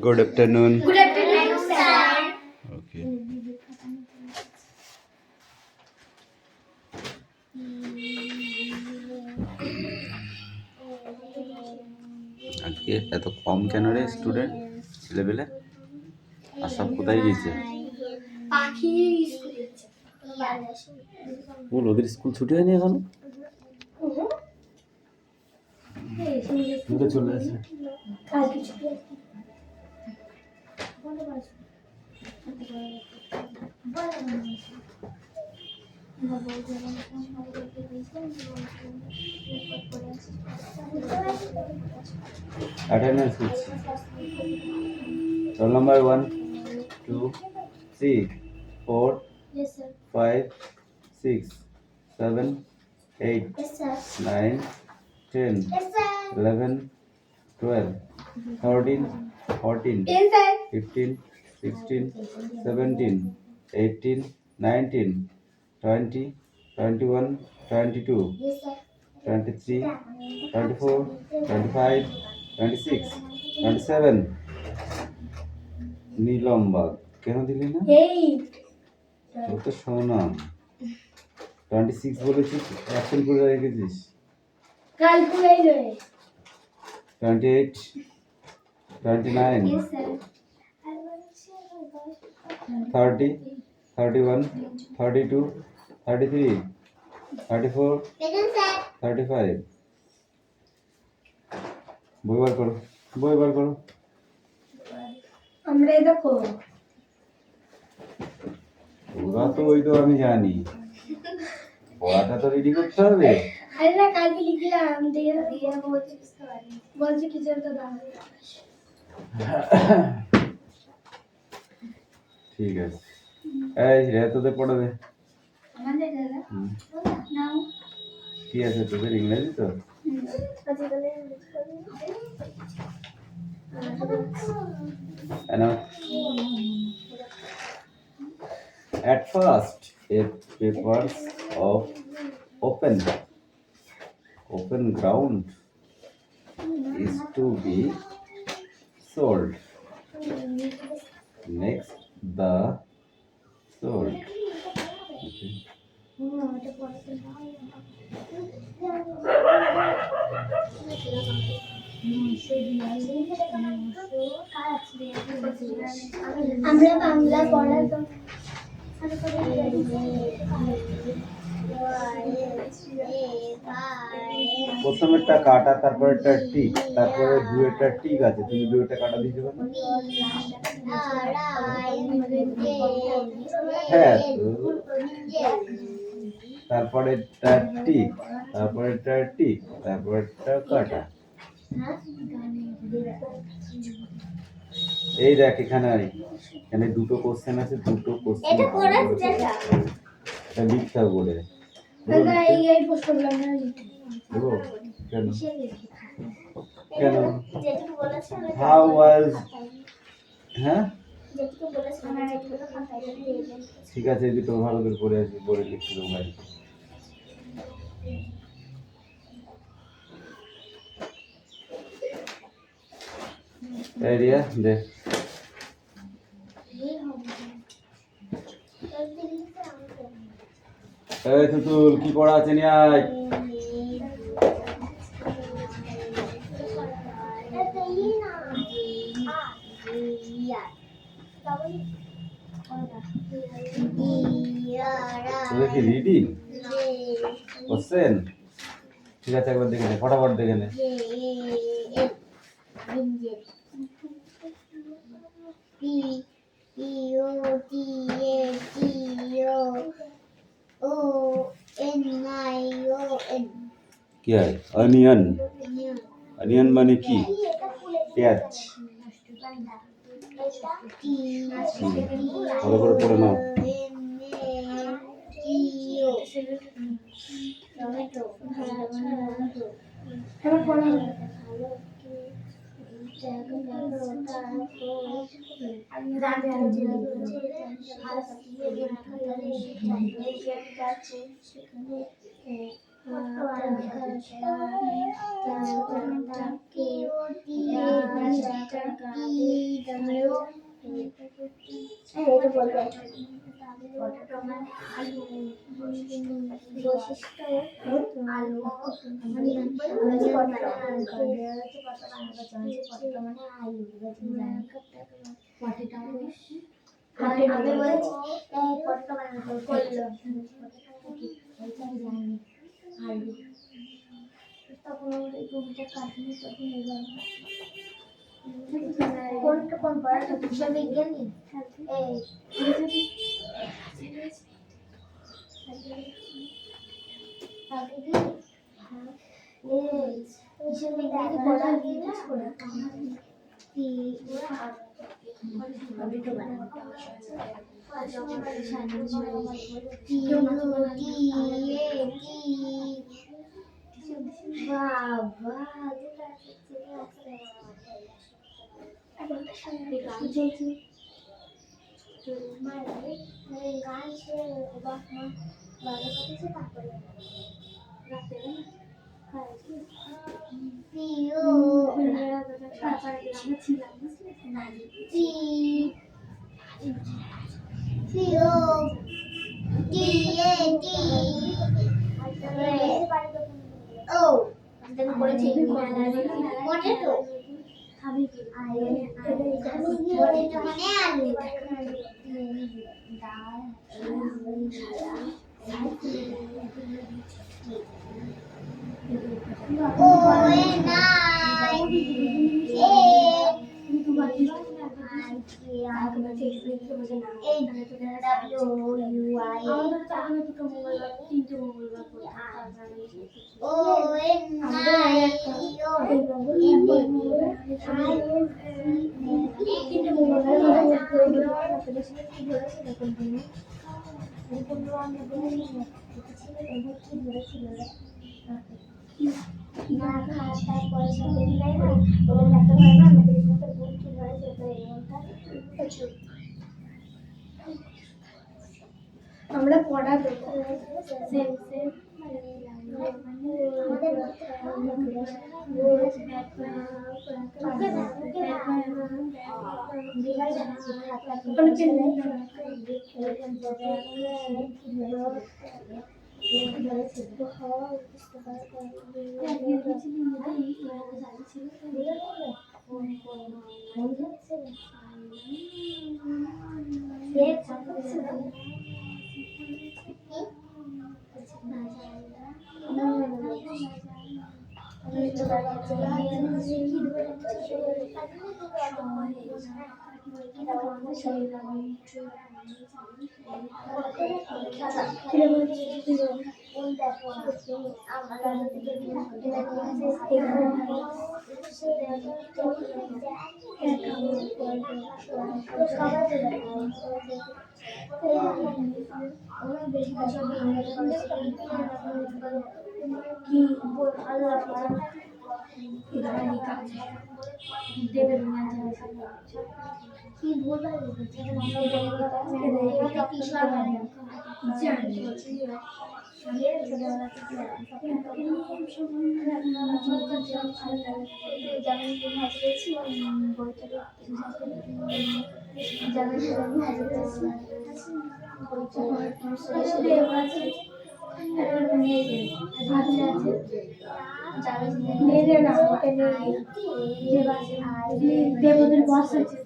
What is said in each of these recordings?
Good afternoon. Good afternoon, sir. Okay. আজকে এত কম কেন রে স্টুডেন্ট ছেলেবেলে? আর সব কোথায় গিয়েছে? পাখি স্কুলে বল, ওদের স্কুল ছুটি হয়নি এখনো? চলে আসে। কালকে ছুটি আছে। Attendance হচ্ছে। Roll number 1, 2, 3, 4, Yes, sir. 5, 6, 7, 8, Yes, sir. 9, 10, Yes, sir. 11, 12, 13, 14, Yes, sir. 15, 16, 17, 18, 19, 20, 21, 22, Yes, sir. 23, 24, 25, 26, 27. নীলমবাগ কেন দিলি না? Eight. ও তো শোনাম 26 বলেছিস, অ্যাবসেন্ট করে রেখেছিস। কালকুলেট হয়ে 28, 29, Yes, sir. 30, 31, 32, 33, 34, Second, sir. 35. বই বার করো, বই বার করো। আমরা দেখো ওরা তো ওই তো আমি জানি, পড়াটা তো রেডি করতে হবে। আরে না কালকে লিখলাম দিয়ে বলছি কিছু একটা দাম ঠিক আছে, এই রেতোতে পড়ে দে। আমাদের দাদা হুম। নাও কি আছে তোদের ইংরেজি তো? Enough. At first, a papers of open ground is to be sold. Next, the sold. Okay. আমরা বাংলা পড়া তো প্রথমেরটা কাটা, তারপরেরটা টিক, তারপরে দুয়েরটা টিক আছে, তুমি দুয়েরটা কাটা দিতে পারো। হ্যাঁ তো। তারপরেরটা টিক, তারপরেরটা টিক, তারপরেরটা কাটা। এই দেখ এখানে দুটো কোশ্চেন আছে, দুটো কোশ্চেন এটা পড়া দেখা এটা লিখতে হবে বলে। দাদা এই প্রশ্নগুলো আমরা লিখি দেবো কেন? কেন যেটুকু বলেছেন হাউ ওয়াজ, হ্যাঁ যেটুকু বলেছেন যেটুকু খাতায় দিয়ে দেন ঠিক আছে, এই দুটো ভালো করে পড়ে আসি, পড়ে লিখতে দেবো ভাই। এরিয়া দে। এই তুতুল কি পড়া আছে নি আয়। তোদের কি রিডিং কোশ্চেন? ঠিক আছে, একবার দেখে নে, ফটাফট দেখে নে। কি হয়? অনিয়ন। অনিয়ন মানে কি? পেঁয়াজ। ভালো করে পড়ে নাও। বৈশিষ্ট্য আলু আমি বলছি পটকা বানানো করলো আলু তখন আমাদের জমিটা কাটিনি তখন এবার কোনটা কোন পড়াটা বিষয় বিজ্ঞানী এই বিষয় বিজ্ঞানী পড়া পটেটো আমরা পড়া দেবো দেবদের বস আছে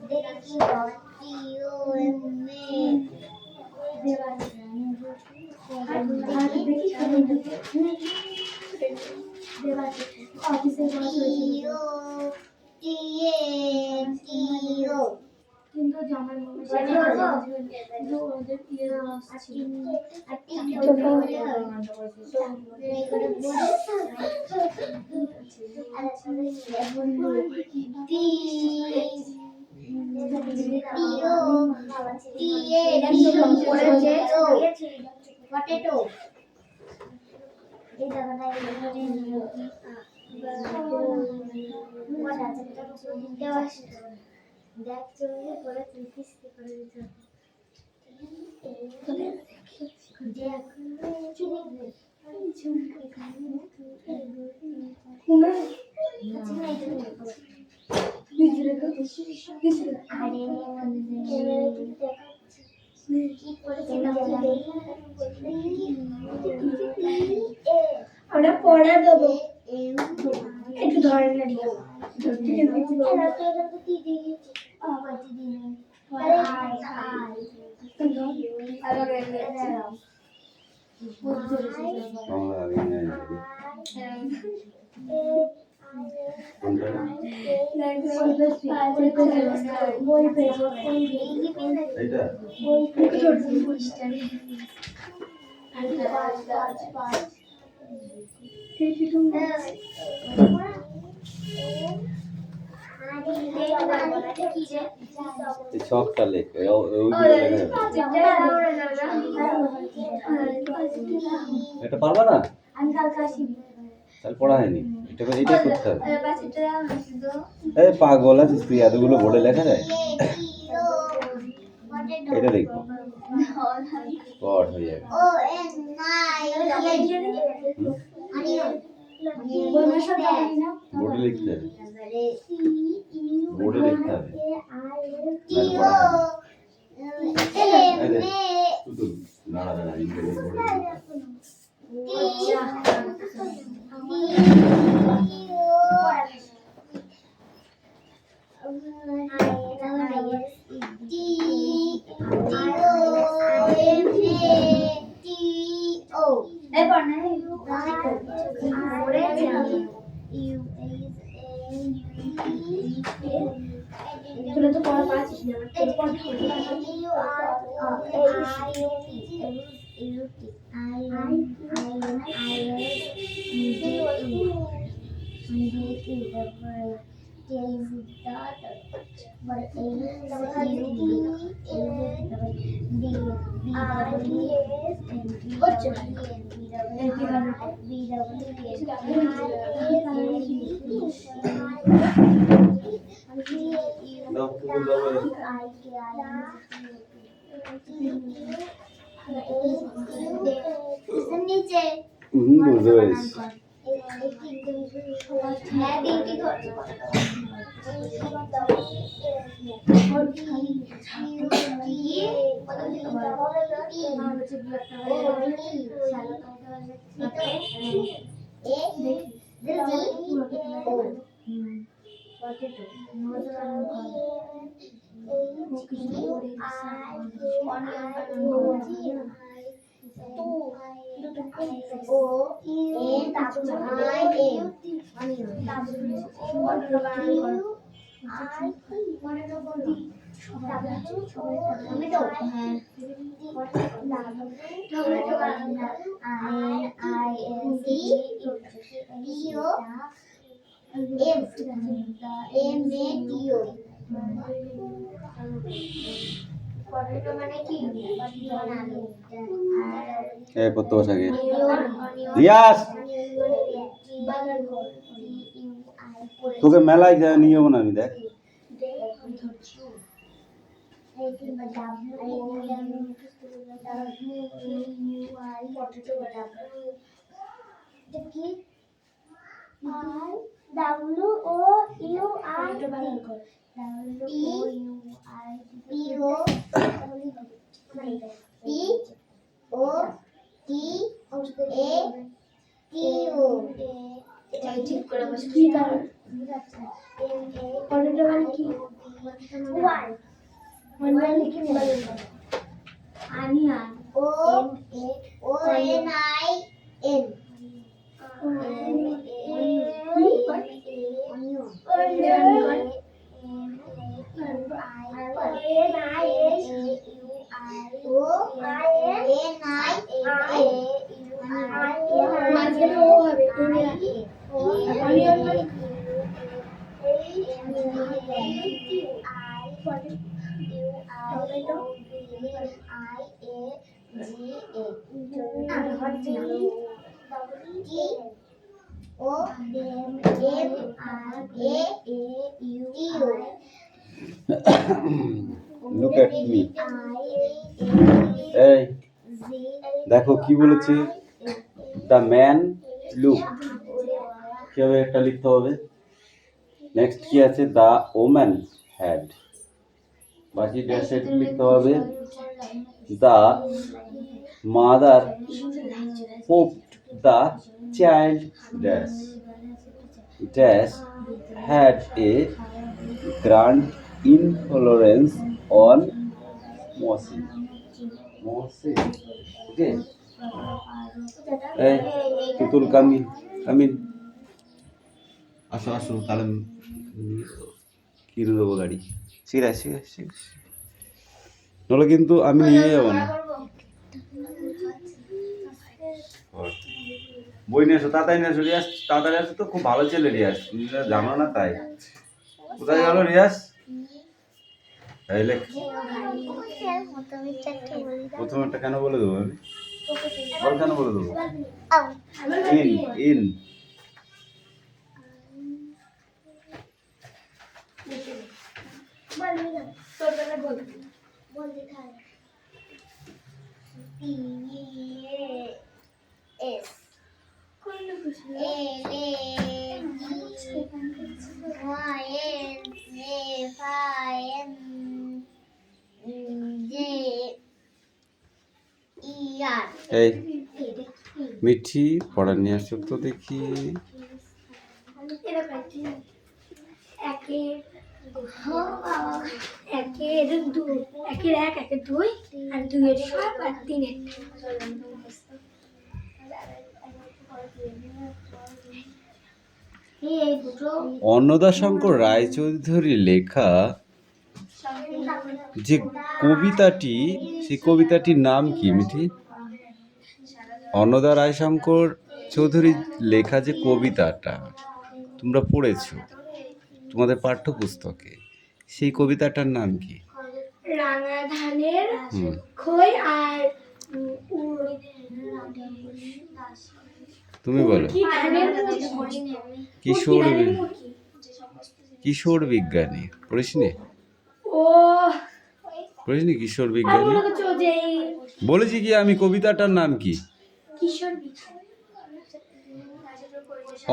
কিন্তু জামার পটেটো এই জায়গাটা দেখ চলে পরে তুই কিস্তি করে দিতে দেখ অর্ডার দেবো একটু ধরে না ঠিক বাংলা আগে নিয়ে আসবে কোনটা এইটা এই ছকটা লেখ ওইগুলো লেখা যাবে। এটা পারবা না তাহলে পড়া হয়নি এটা করতে হবে এই পাগল আছিস তুই এতগুলো বোর্ডে লেখা যায় এটা দেখবো স্পট হয়ে যাবে বোর্ডে লিখতে হবে বোর্ডে লিখতে হবে নাহলে পড়া হবে না। শুধু দাঁড়া দাঁড়া ইংরেজি বোর্ডে লিখতে হবে। তোরা তো পড়া পাচ্ছিস না দাও ফুল দাও বলে। নিচে বুঝতে পেরেছি হ্যাঁ দিনটি এই পড়তে বসা গে রিয়াজ তোকে মেলায় নিয়ে যাবো না আমি দেখ ঠিক করে বসে কি কারণ কতটা মানে কি মানে লিখে নেবেন আনিয়া ও N I N Look at me. এই দেখো কি বলেছে দ্য ম্যান লুক কিভাবে একটা লিখতে হবে নেক্সট কি আছে দ্য ওম্যান হ্যাড বাকি ড্যাশেট লিখতে হবে the mother popped the child dash dash had a grand influence on Mosi. Mosi. Okay. Hey, Tutul, come in. Come in. আসো আসো তাহলে কিনে দেবো গাড়ি। ঠিক আছে ঠিক আছে নাহলে কিন্তু আমি নিয়ে যাবো না। বই নিয়ে এসো তাড়াতাড়ি নিয়ে এসো রিয়াস, তাড়াতাড়ি আসো তো, খুব ভালো ছেলে রিয়াস, তুমি জানো না তাই। কোথায় গেল রিয়াস? এই লেখ প্রথমটা কেন বলে দেবো আমি, বল কেন বলে দেবো। ইন ইন এই মিঠি পড়া নিয়ে আসো তো দেখি। একের দুই, একের এক, একের দুই, আর দুইয়ের সব, আর তিনের অন্নদাশঙ্কর রায়চৌধুরীর লেখা যে কবিতাটি, সেই কবিতাটির নাম কি মিঠি? অন্নদা রায়শঙ্কর চৌধুরীর লেখা যে কবিতাটা তোমরা পড়েছো তোমাদের পাঠ্যপুস্তকে, সেই কবিতাটার নাম কি? রাঙা ধানের খই আর তুমি বলো। কিশোর বিজ্ঞানী পড়িসনি? পড়িসনি কিশোর বিজ্ঞানী? বলেছি কি আমি, কবিতাটার নাম কি?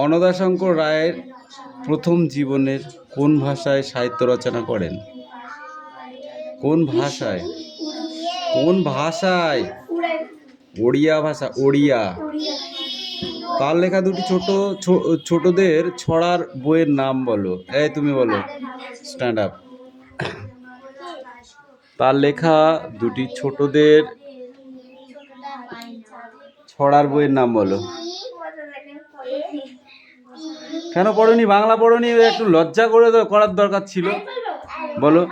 অন্নদাশঙ্কর রায়ের প্রথম জীবনের কোন ভাষায় সাহিত্য রচনা করেন? কোন ভাষায়? কোন ভাষায়? ওড়িয়া ভাষা, ওড়িয়া। তার লেখা দুটি ছোটদের ছড়ার বইয়ের নাম বলো। এই তুমি বলো, স্ট্যান্ড আপ। তার লেখা দুটি ছোটদের ছড়ার বইয়ের নাম বলো। কেন পড়োনি? বাংলা পড়োনি? একটু লজ্জা করে করার দরকার ছিল। বলো।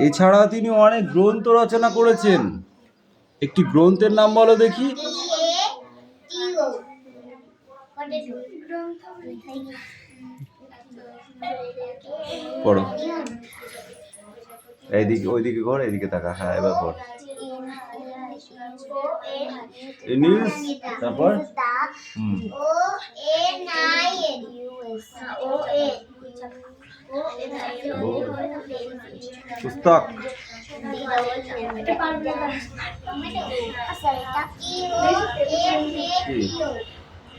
এছাড়াও তিনি অনেক গ্রন্থ রচনা করেছেন। একটি গ্রন্থের নাম বলো দেখি। পড়ো। এইদিকে, ওইদিকে ঘর, এইদিকে তাকা। হ্যাঁ এবার পড়। ইনিস, তারপর পুস্তক।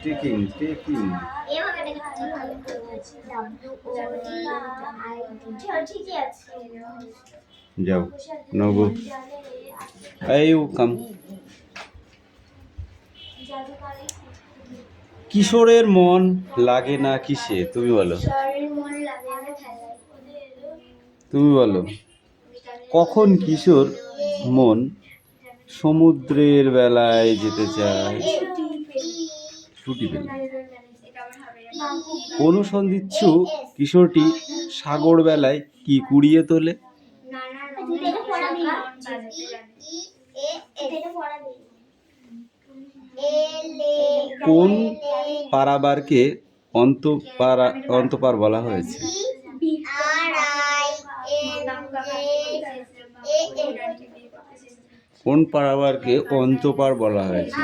টেকিং টেকিং যাও নগো। এই কাম। কিশোরের মন লাগে না কিসে? তুমি বলো। তুমি বলো। কখন কিশোর মন সমুদ্রের বেলায় যেতে চায়? ছুটি পেলে। কোন সন্ধিচ্ছু কিশোরটি সাগর বেলায় কি কুড়িয়ে তোলে? কোন পারাবারকে অন্তপার বলা হয়েছে? কোন পারাবারকে অন্তপার বলা হয়েছে?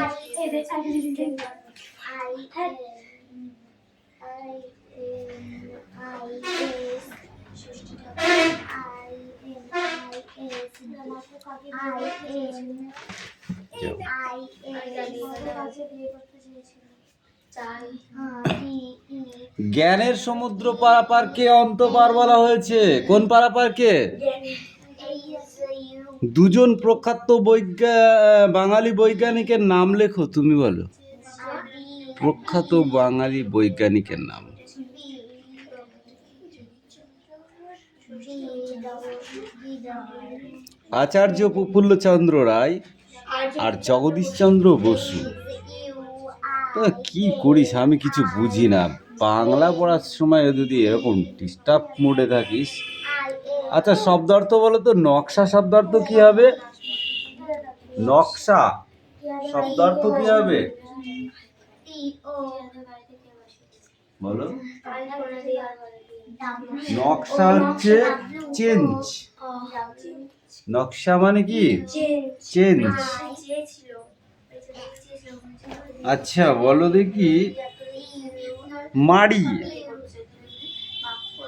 জ্ঞানের সমুদ্র পারাপারকে অন্তপার বলা হয়েছে। কোন পারাপারকে? দুজন প্রখ্যাত বাঙালি বৈজ্ঞানিকের নাম লেখো, তুমি বলো। প্রখ্যাত বাঙালি বৈজ্ঞানিকের নাম। আচার্য প্রফুল্লচন্দ্র রায় আর জগদীশচন্দ্র বসু। তো কি করিস, আমি কিছু বুঝি না। বাংলা পড়ার সময় যদি এরকম ডিস্টার্ব মোডে থাকিস। আচ্ছা, শব্দার্থ বলো তো। নকশা শব্দার্থ কি হবে? নকশা শব্দার্থ কি হবে বলো? নকশা হচ্ছে চেঞ্জ। নকশা মানে কি? চেঞ্জ। আচ্ছা বলো দেখি, মাড়িয়ে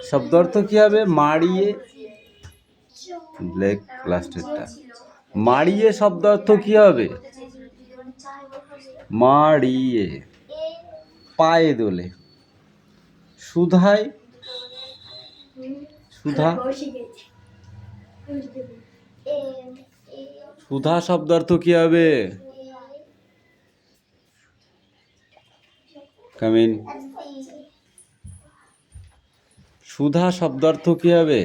শব্দার্থ কি হবে? মাড়িয়ে। ব্ল্যাক লাস্টেরটা। মাড়িয়ে শব্দার্থ কি হবে? মাড়িয়ে। পায়ে দোলে। সুধায়। সুধা। সুধা শব্দার্থ কি হবে? কামিন। সুধা শব্দার্থ কি হবে?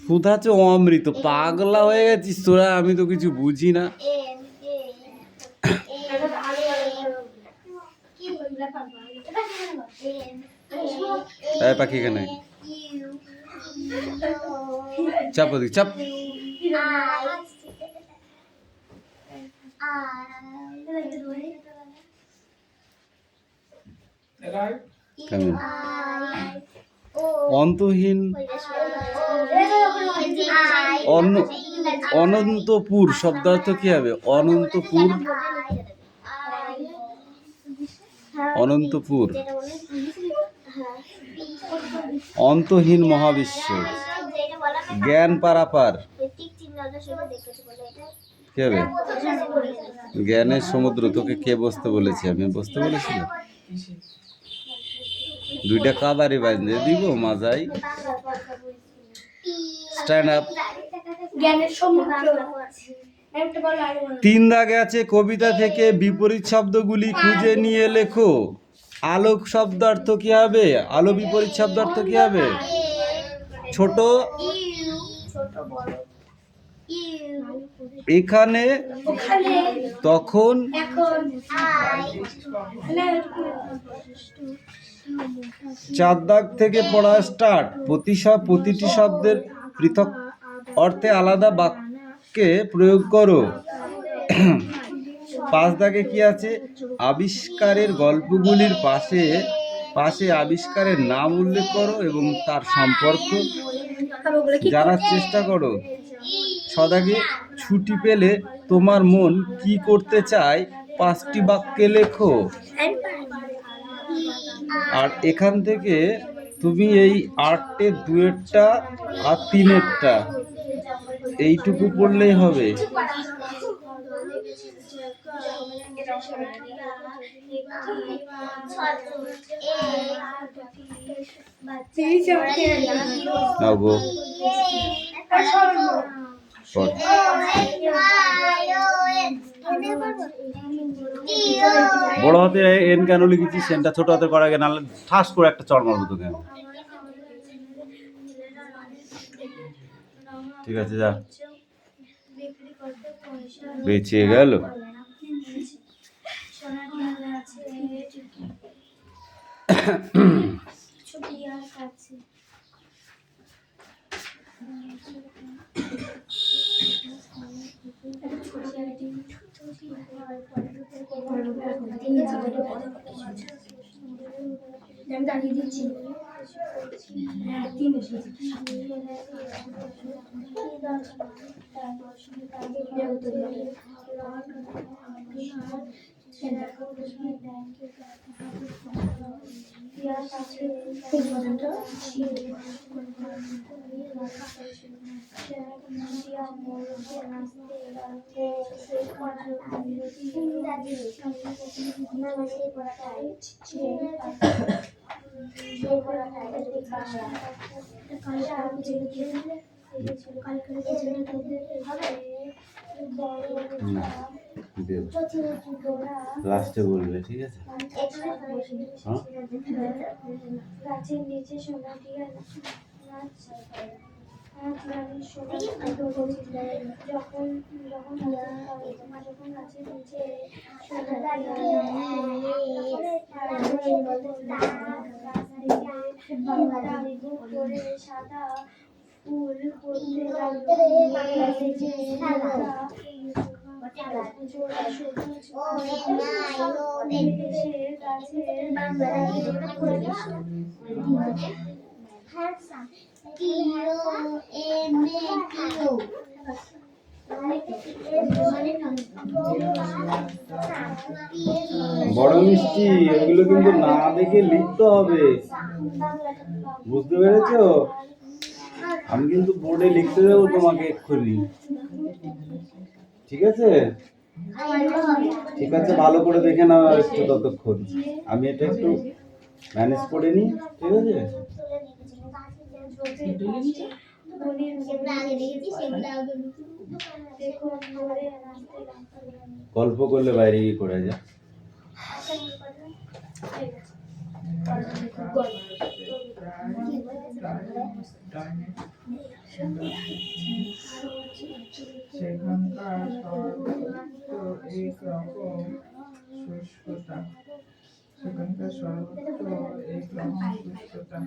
সুধা হচ্ছে অমৃত। পাগলা হয়ে গেছিস তোরা, আমি তো কিছু বুঝি না। পাখি এখানে চাপ, ওদিকে চাপ। অন্তহীন। অনন্তপুর শব্দার্থ কি হবে? অনন্তপুর। অনন্তপুর। অন্তহীন মহাবিশ্ব। জ্ঞান পারাপার কি হবে? জ্ঞানের সমুদ্র। তোকে কে বসতে বলেছে? আমি বসতে বলেছিলাম? দুইটা কাবারি বাঁধে দিব মাজাই। Stand up. তিন দাগে আছে। কবিতা থেকে বিপরীত শব্দগুলি খুঁজে নিয়ে লেখো। আলোক শব্দার্থ কি হবে? আলো বিপরীত শব্দার্থ কি হবে? ছোট। এখানে, তখন, চার দাগ থেকে পড়া স্টার্ট। প্রতিটি শব্দের পৃথক অর্থে আলাদা বাক্যে প্রয়োগ করো। পাঁচ দাগে কি আছে? আবিষ্কারের গল্পগুলির পাশে আবিষ্কারের নাম উল্লেখ করো এবং তার সম্পর্ক জানার চেষ্টা করো। ছ দাগে ছুটি পেলে তোমার মন কি করতে চায় 5টি বাক্যে লেখো। আর এখান থেকে তুমি এই 8টের 2-এরটা আর 3-এরটা এইটুকু পড়লেই হবে। নাও গো। বড় হাতে এন কেন লিখেছিস? সেনটা ছোট হাতে করা আগে, নাহলে ঠাস করে একটা চড় মারবো তোকে। ঠিক আছে, যা। বেঁচে গেল। লাস্টে বলবে, ঠিক আছে? হ্যাঁ, গাছের নিচে শোনা, ঠিক আছে? যখন যখন যখন গাছের নিচে সাদা ফুল পড়তে বড় মিষ্টি, এগুলো কিন্তু না দেখে লিখতে হবে, বুঝতে পেরেছো? আমি কিন্তু বোর্ডে লিখতে দেবো তোমাকে এক্ষুনি, ঠিক আছে? ঠিক আছে, ভালো করে দেখে নাও একটু ততক্ষণ, আমি এটা একটু ম্যানেজ করে নিই, ঠিক আছে? গল্প করলে বাইরে গিয়ে করে যা। সেখানকার সর্বত্র একরকম শুষ্কতা, সেখানকার সর্বত্র একরকম শুষ্কতা।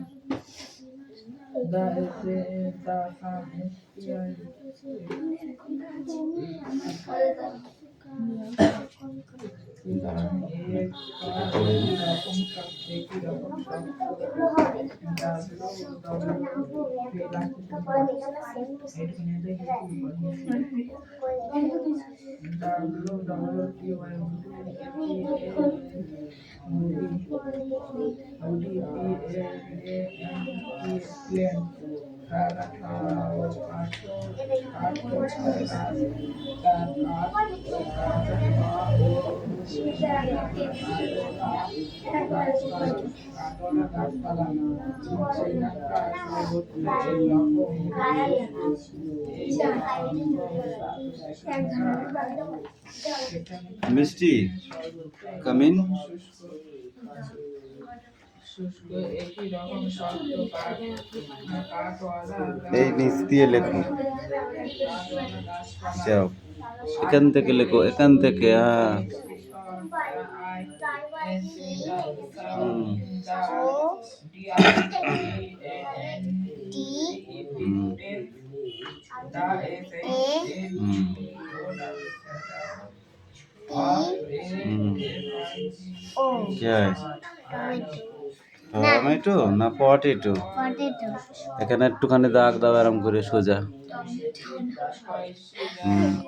মিষ্টি, কাম ইন। এই নিচ দিয়ে লেখো, যাও এখান থেকে লেখো, এখান থেকে। হ্যাঁ, क्या है? টমেটো না পটেটো? এখানে একটুখানি দাগ দাও আরাম করে সোজা।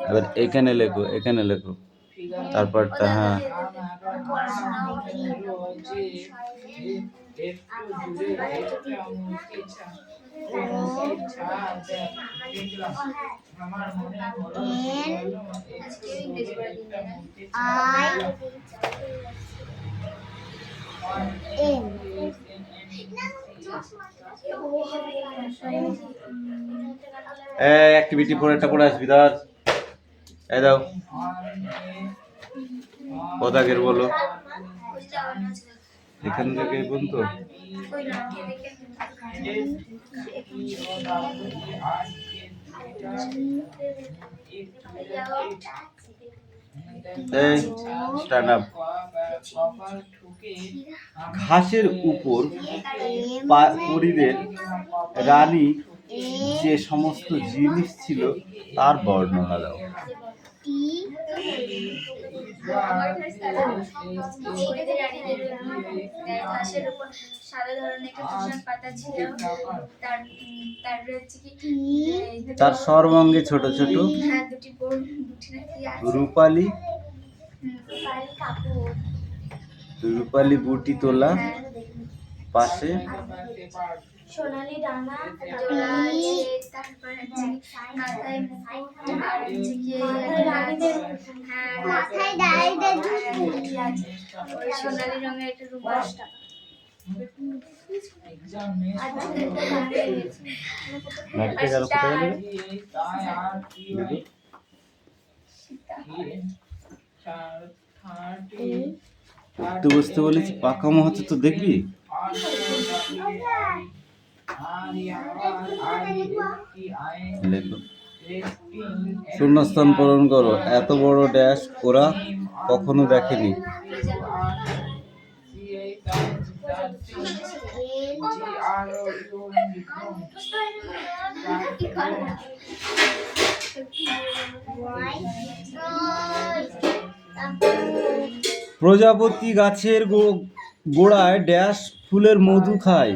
এবার এখানে লেখো, এখানে লেখো তারপরটা। হ্যাঁ, অ্যাক্টিভিটি 4 করে আসবি ধর। এই দাও, পদাকের বলো, এখান থেকে পর্যন্ত। Stand up. ঘাসের উপর পরিদের রানী যে সমস্ত জিনিস ছিল তার বর্ণনা দাও। তার সর্বাঙ্গে ছোট ছোট রূপালী বুটি তোলা পাশে সোনালি ডানা, জোড়া আছে, তারপর হচ্ছে মাথায় মুকুট, আর হচ্ছে গিয়ে রানীদের মাথায় ডাইদের মুকুট আছে, ওই সোনালি রঙের একটা রূপোর টাকা। লাঠিটা গেল কোথায় গেল? তো বুঝতে বলেছি পাকামো হাতে তো দেখবি। লেখো শূন্যস্থান পূরণ করো। এত বড় ড্যাশ ওরা কখনো দেখেনি। প্রজাপতি গাছের গোড়ায় ড্যাশ ফুলের মধু খায়।